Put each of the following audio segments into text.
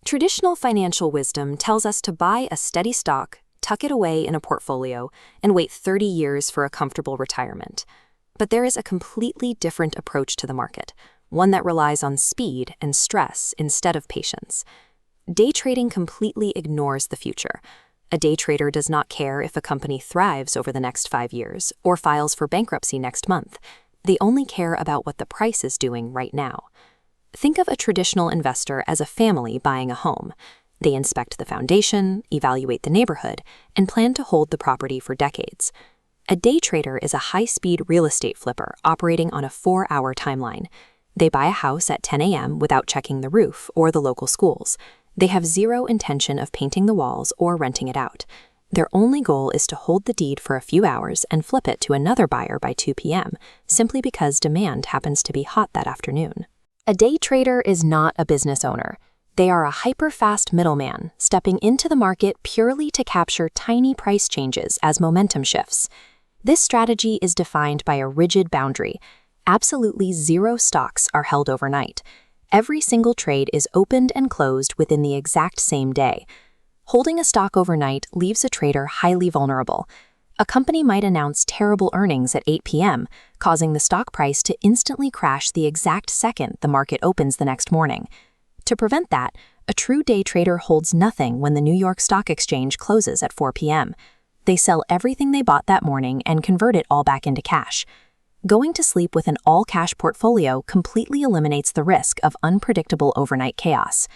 Traditional financial wisdom tells us to buy a steady stock, tuck it away in a portfolio, and wait 30 years for a comfortable retirement. But there is a completely different approach to the market, one that relies on speed and stress instead of patience. Day trading completely ignores the future. A day trader does not care if a company thrives over the next 5 years or files for bankruptcy next month. They only care about what the price is doing right now. Think of a traditional investor as a family buying a home. They inspect the foundation, evaluate the neighborhood, and plan to hold the property for decades. A day trader is a high-speed real estate flipper operating on a 4-hour timeline. They buy a house at 10 a.m. without checking the roof or the local schools. They have zero intention of painting the walls or renting it out. Their only goal is to hold the deed for a few hours and flip it to another buyer by 2 p.m., simply because demand happens to be hot that afternoon. A day trader is not a business owner. They are a hyper-fast middleman, stepping into the market purely to capture tiny price changes as momentum shifts. This strategy is defined by a rigid boundary. Absolutely zero stocks are held overnight. Every single trade is opened and closed within the exact same day. Holding a stock overnight leaves a trader highly vulnerable. A company might announce terrible earnings at 8 p.m., causing the stock price to instantly crash the exact second the market opens the next morning. To prevent that, a true day trader holds nothing when the New York Stock Exchange closes at 4 p.m. They sell everything they bought that morning and convert it all back into cash. Going to sleep with an all-cash portfolio completely eliminates the risk of unpredictable overnight chaos.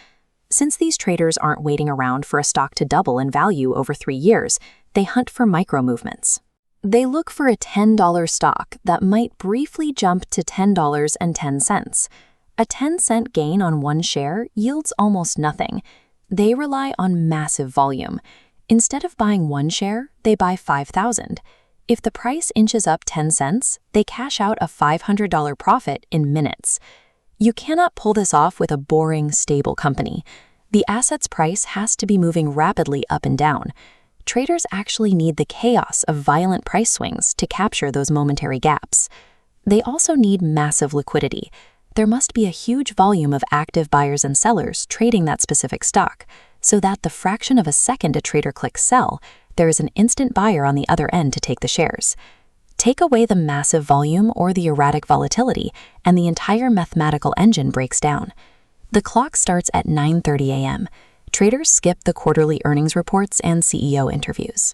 Since these traders aren't waiting around for a stock to double in value over 3 years, they hunt for micro-movements. They look for a $10 stock that might briefly jump to $10.10. A 10-cent gain on one share yields almost nothing. They rely on massive volume. Instead of buying one share, they buy 5,000. If the price inches up 10 cents, they cash out a $500 profit in minutes. You cannot pull this off with a boring, stable company. The asset's price has to be moving rapidly up and down. Traders actually need the chaos of violent price swings to capture those momentary gaps. They also need massive liquidity. There must be a huge volume of active buyers and sellers trading that specific stock, so that the fraction of a second a trader clicks sell, there is an instant buyer on the other end to take the shares. Take away the massive volume or the erratic volatility, and the entire mathematical engine breaks down. The clock starts at 9:30 a.m. Traders skip the quarterly earnings reports and CEO interviews.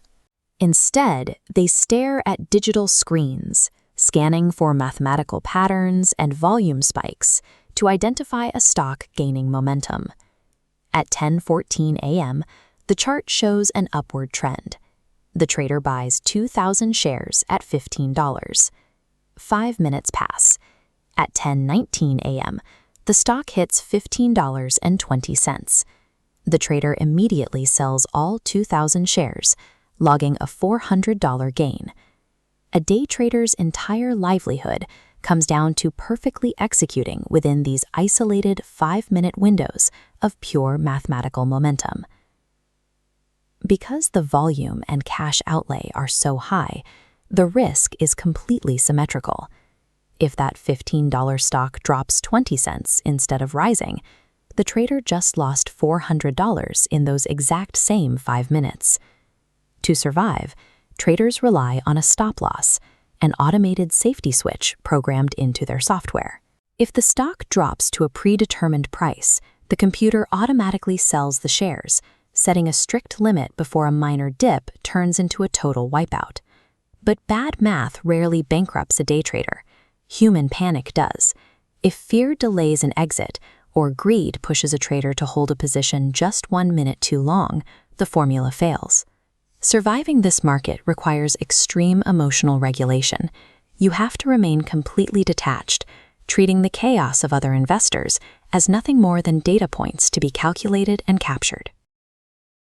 Instead, they stare at digital screens, scanning for mathematical patterns and volume spikes to identify a stock gaining momentum. At 10:14 a.m., the chart shows an upward trend. The trader buys 2,000 shares at $15. 5 minutes pass. At 10:19 a.m., the stock hits $15.20. The trader immediately sells all 2,000 shares, logging a $400 gain. A day trader's entire livelihood comes down to perfectly executing within these isolated 5-minute windows of pure mathematical momentum. Because the volume and cash outlay are so high, the risk is completely symmetrical. If that $15 stock drops 20 cents instead of rising, the trader just lost $400 in those exact same 5 minutes. To survive, traders rely on a stop loss, an automated safety switch programmed into their software. If the stock drops to a predetermined price, the computer automatically sells the shares, setting a strict limit before a minor dip turns into a total wipeout. But bad math rarely bankrupts a day trader. Human panic does. If fear delays an exit, or greed pushes a trader to hold a position just 1 minute too long, the formula fails. Surviving this market requires extreme emotional regulation. You have to remain completely detached, treating the chaos of other investors as nothing more than data points to be calculated and captured.